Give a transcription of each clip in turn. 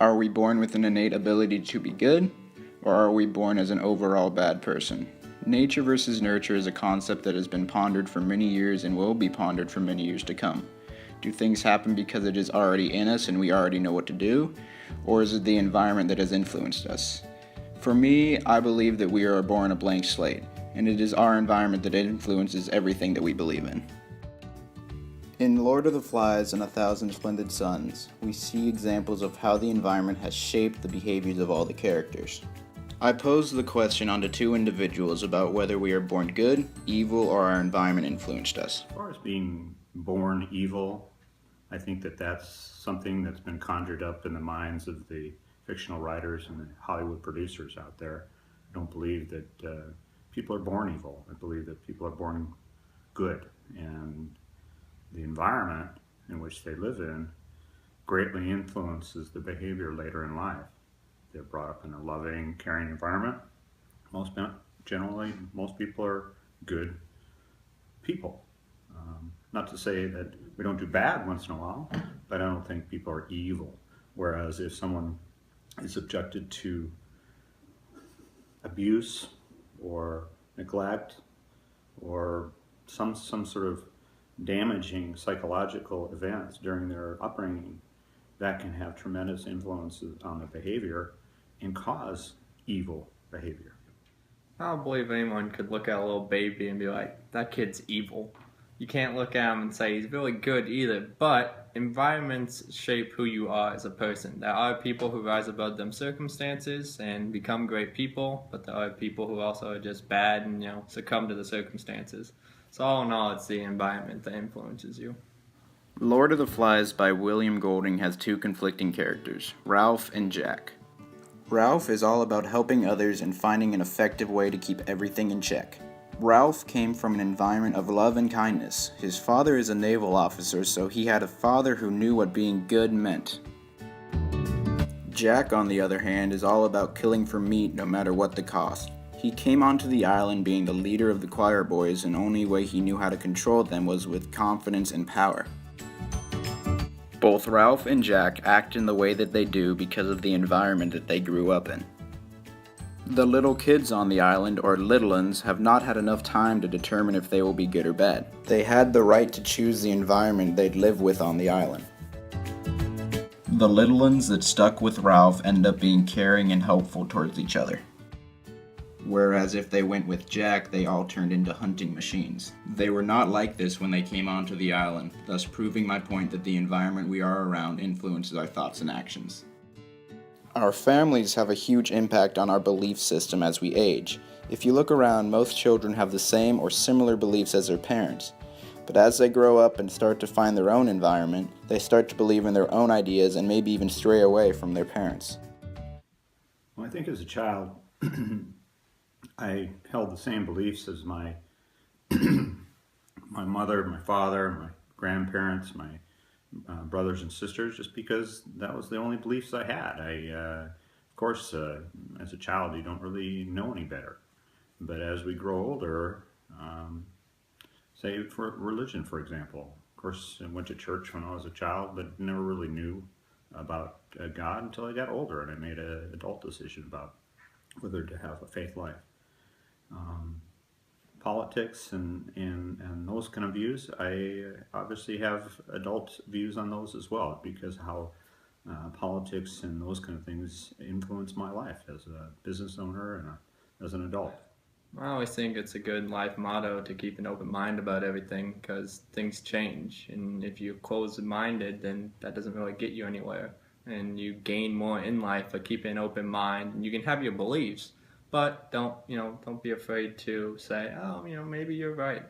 Are we born with an innate ability to be good, or are we born as an overall bad person? Nature versus nurture is a concept that has been pondered for many years and will be pondered for many years to come. Do things happen because it is already in us and we already know what to do, or is it the environment that has influenced us? For me, I believe that we are born a blank slate, and it is our environment that influences everything that we believe in. In Lord of the Flies and A Thousand Splendid Suns, we see examples of how the environment has shaped the behaviors of all the characters. I posed the question onto two individuals about whether we are born good, evil, or our environment influenced us. As far as being born evil, I think that that's something that's been conjured up in the minds of the fictional writers and the Hollywood producers out there. I don't believe that people are born evil. I believe that people are born good, and the environment in which they live in greatly influences the behavior later in life. They're brought up in a loving, caring environment. Most people are good people. Not to say that we don't do bad once in a while, but I don't think people are evil. Whereas if someone is subjected to abuse or neglect or some sort of damaging psychological events during their upbringing, that can have tremendous influences on their behavior and cause evil behavior. I don't believe anyone could look at a little baby and be like, that kid's evil. You can't look at him and say he's really good either, but environments shape who you are as a person. There are people who rise above them circumstances and become great people, but there are people who also are just bad and, succumb to the circumstances. So all in all, it's the environment that influences you. Lord of the Flies by William Golding has two conflicting characters, Ralph and Jack. Ralph is all about helping others and finding an effective way to keep everything in check. Ralph came from an environment of love and kindness. His father is a naval officer, so he had a father who knew what being good meant. Jack, on the other hand, is all about killing for meat no matter what the cost. He came onto the island being the leader of the choir boys, and the only way he knew how to control them was with confidence and power. Both Ralph and Jack act in the way that they do because of the environment that they grew up in. The little kids on the island, or little uns, have not had enough time to determine if they will be good or bad. They had the right to choose the environment they'd live with on the island. The little uns that stuck with Ralph end up being caring and helpful towards each other. Whereas if they went with Jack, they all turned into hunting machines. They were not like this when they came onto the island, thus proving my point that the environment we are around influences our thoughts and actions. Our families have a huge impact on our belief system as we age. If you look around, most children have the same or similar beliefs as their parents. But as they grow up and start to find their own environment, they start to believe in their own ideas and maybe even stray away from their parents. Well, I think as a child, I held the same beliefs as my mother, my father, my grandparents, my brothers and sisters, just because that was the only beliefs I had. Of course, as a child, you don't really know any better. But as we grow older, say for religion, for example, of course, I went to church when I was a child, but never really knew about God until I got older, and I made an adult decision about whether to have a faith life. Politics and those kind of views, I obviously have adult views on those as well, because how politics and those kind of things influence my life as a business owner and as an adult. I always think it's a good life motto to keep an open mind about everything, because things change, and if you're closed-minded, then that doesn't really get you anywhere, and you gain more in life by keeping an open mind. And you can have your beliefs, but don't be afraid to say, maybe you're right,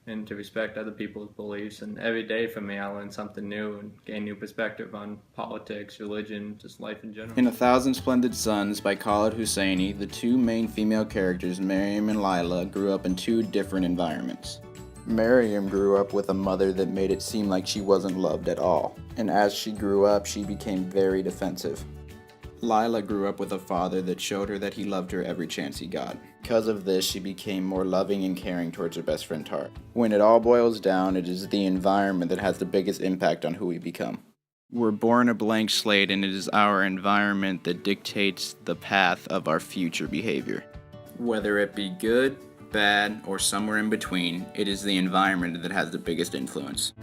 and to respect other people's beliefs. And every day for me, I learn something new and gain new perspective on politics, religion, just life in general. In A Thousand Splendid Suns by Khaled Hosseini, the two main female characters, Miriam and Lila, grew up in two different environments. Miriam grew up with a mother that made it seem like she wasn't loved at all, and as she grew up, she became very defensive. Lila grew up with a father that showed her that he loved her every chance he got. Because of this, she became more loving and caring towards her best friend Tart. When it all boils down, it is the environment that has the biggest impact on who we become. We're born a blank slate, and it is our environment that dictates the path of our future behavior. Whether it be good, bad, or somewhere in between, it is the environment that has the biggest influence.